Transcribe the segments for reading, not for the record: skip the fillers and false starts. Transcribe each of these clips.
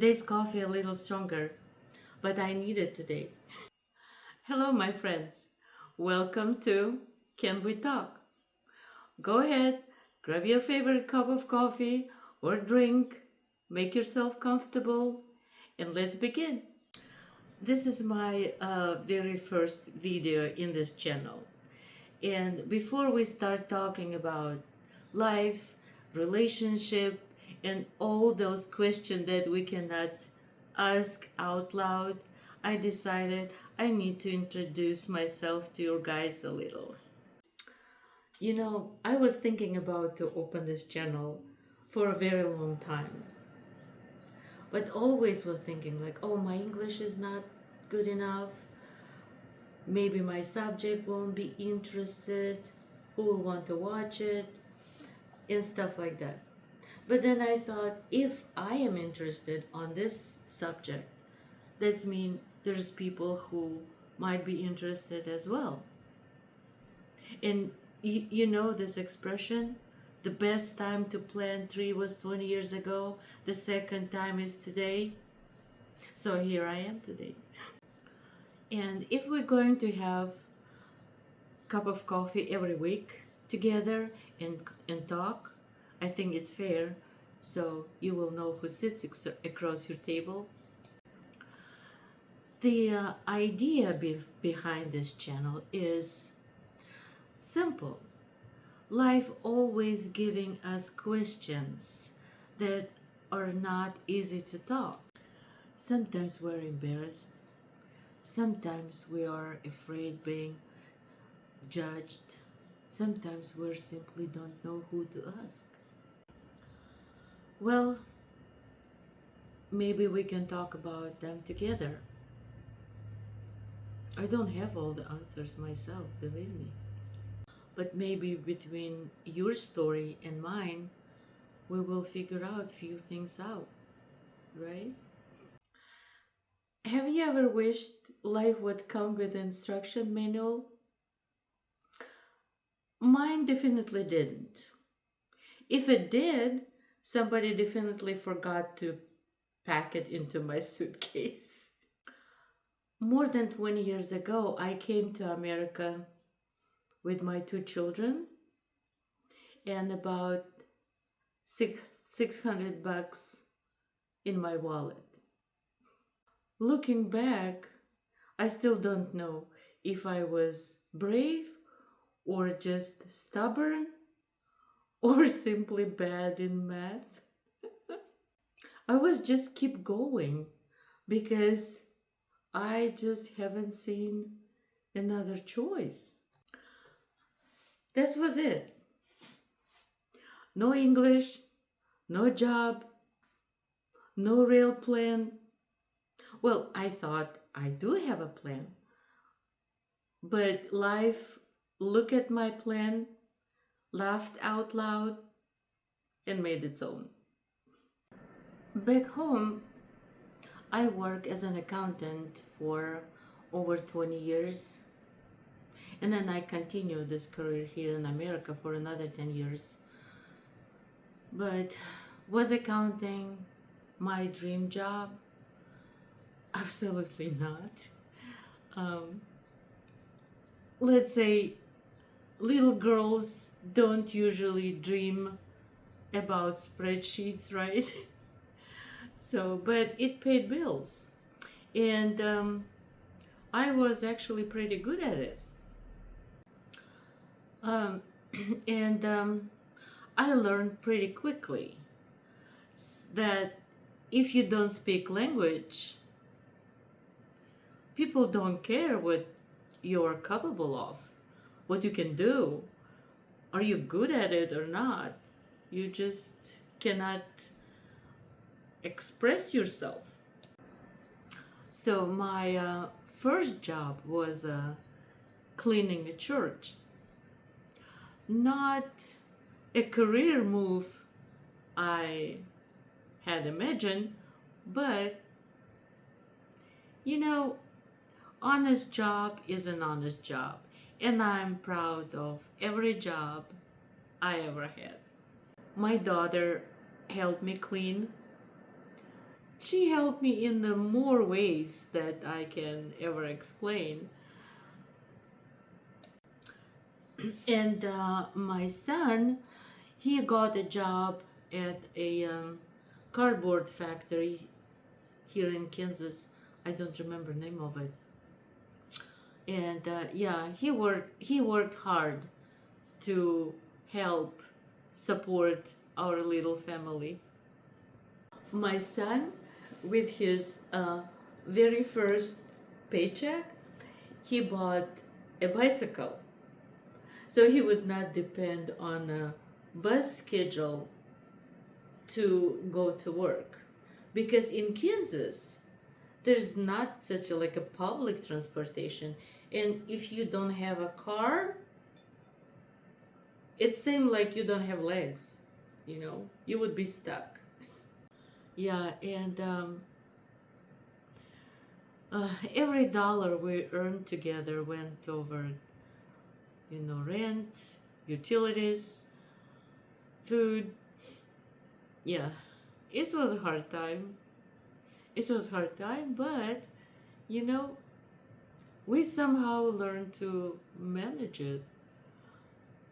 Today's coffee a little stronger, but I need it today. Hello, my friends. Welcome to Can We Talk? Go ahead, grab your favorite cup of coffee or drink, make yourself comfortable, and let's begin. This is my very first video in this channel. And before we start talking about life, relationship, and all those questions that we cannot ask out loud, I decided I need to introduce myself to you guys a little. I was thinking about to open this channel for a very long time, but always was thinking like, oh, my English is not good enough. Maybe my subject won't be interested. Who will want to watch it? And stuff like that. But then I thought, if I am interested on this subject, that means there's people who might be interested as well. And you know this expression, the best time to plant tree was 20 years ago, the second time is today. So here I am today. And if we're going to have a cup of coffee every week together and talk, I think it's fair, so you will know who sits across your table. The idea behind this channel is simple. Life always giving us questions that are not easy to talk. Sometimes we're embarrassed. Sometimes we are afraid being judged. Sometimes we simply don't know who to ask. Well, maybe we can talk about them together. I don't have all the answers myself, believe me. But maybe between your story and mine, we will figure out few things out, right? Have you ever wished life would come with an instruction manual? Mine definitely didn't. If it did, somebody definitely forgot to pack it into my suitcase. More than 20 years ago, I came to America with my two children and about 600 bucks in my wallet. Looking back, I still don't know if I was brave or just stubborn or simply bad in math. I was just keep going because I just haven't seen another choice. That was it. No English, no job, no real plan. Well, I thought I do have a plan. But life looked at my plan, laughed out loud, and made its own. Back home, I work as an accountant for over 20 years. And then I continued this career here in America for another 10 years. But was accounting my dream job? Absolutely not. Let's say little girls don't usually dream about spreadsheets, right? But it paid bills. And I was actually pretty good at it. And I learned pretty quickly that if you don't speak language, people don't care what you're capable of, what you can do. Are you good at it or not? You just cannot express yourself. So my first job was cleaning a church. Not a career move I had imagined, but honest job is an honest job, and I'm proud of every job I ever had. My daughter helped me clean, She helped me in the more ways that I can ever explain. And my son, he got a job at a cardboard factory here in Kansas. I don't remember the name of it. And yeah, he worked hard to help support our little family. My son, with his very first paycheck, he bought a bicycle so he would not depend on a bus schedule to go to work. Because in Kansas, there's not such a like a public transportation, and if you don't have a car, it seems like you don't have legs, you would be stuck. Yeah, and every dollar we earned together went over, rent, utilities, food. Yeah, it was a hard time. It was a hard time, but you know, we somehow learned to manage it,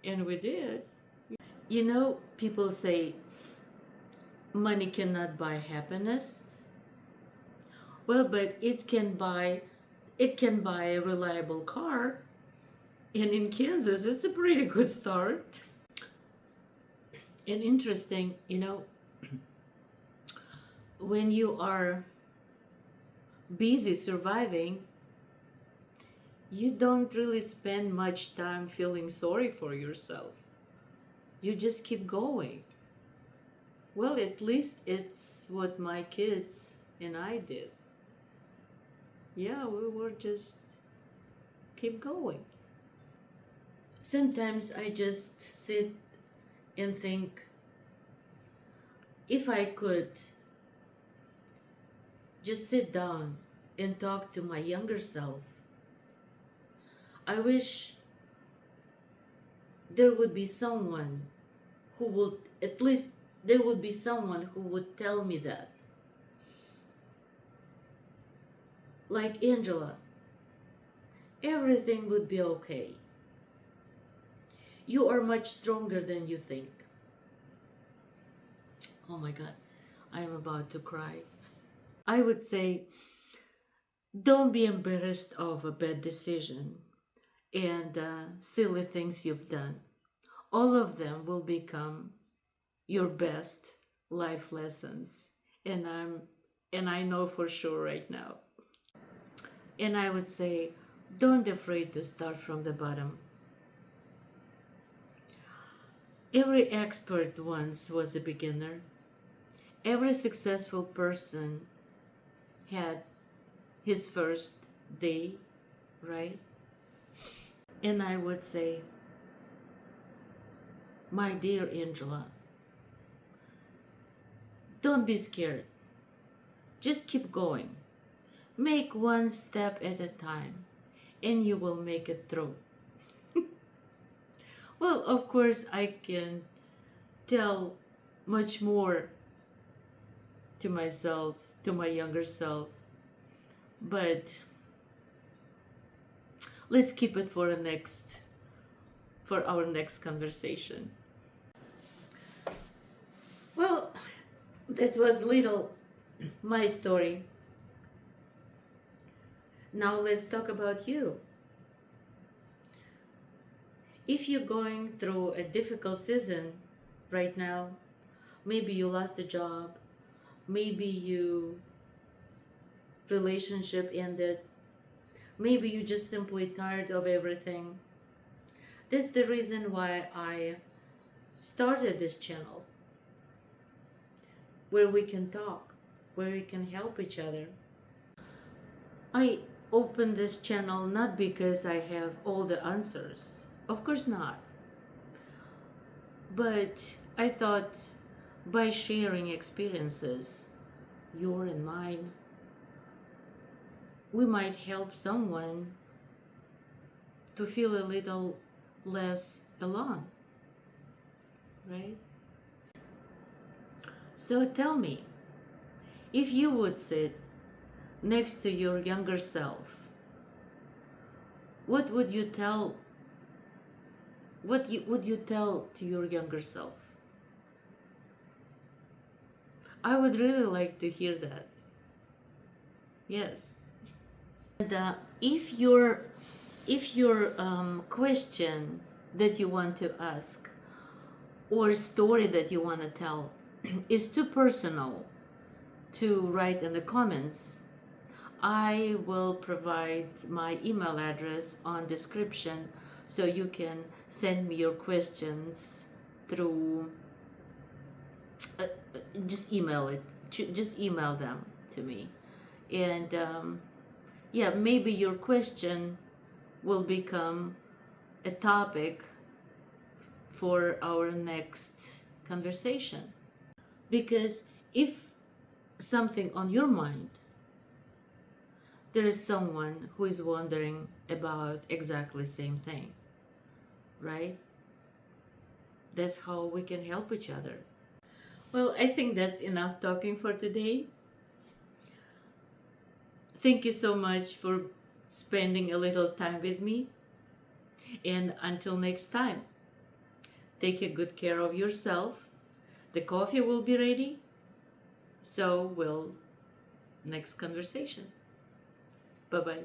and we did. People say money cannot buy happiness. Well, but it can buy a reliable car, and in Kansas, it's a pretty good start. And interesting, when you are busy surviving, you don't really spend much time feeling sorry for yourself. You just keep going. Well, at least it's what my kids and I did. Yeah, we were just keep going. Sometimes I just sit and think, if I could just sit down and talk to my younger self, I wish there would be someone who would, at least there would be someone who would tell me that. Like Angela, everything would be okay. You are much stronger than you think. Oh my God, I am about to cry. I would say, don't be embarrassed of a bad decision and silly things you've done. All of them will become your best life lessons, and I know for sure right now. And I would say, don't be afraid to start from the bottom. Every expert once was a beginner. Every successful person had his first day, right? And I would say, my dear Angela, don't be scared. Just keep going. Make one step at a time, and you will make it through. Well, of course, I can tell much more to myself, to my younger self, but let's keep it for our next conversation. Well, that was little my story. Now let's talk about you. If you're going through a difficult season right now, maybe you lost a job, maybe your relationship ended, maybe you're just simply tired of everything. That's the reason why I started this channel, where we can talk, where we can help each other. I opened this channel not because I have all the answers. Of course not. But I thought by sharing experiences, your and mine, we might help someone to feel a little less alone, right? So tell me, If you would sit next to your younger self, what would you tell? Would you tell to your younger self? I would really like to hear that. Yes. And if your question that you want to ask or story that you want to tell is too personal to write in the comments, I will provide my email address on description so you can send me your questions through just email it. Just email them to me. And yeah, maybe your question will become a topic for our next conversation. Because if something on your mind, there is someone who is wondering about exactly the same thing, right? That's how we can help each other. Well, I think that's enough talking for today. Thank you so much for spending a little time with me. And until next time, take a good care of yourself. The coffee will be ready. So will next conversation. Bye-bye.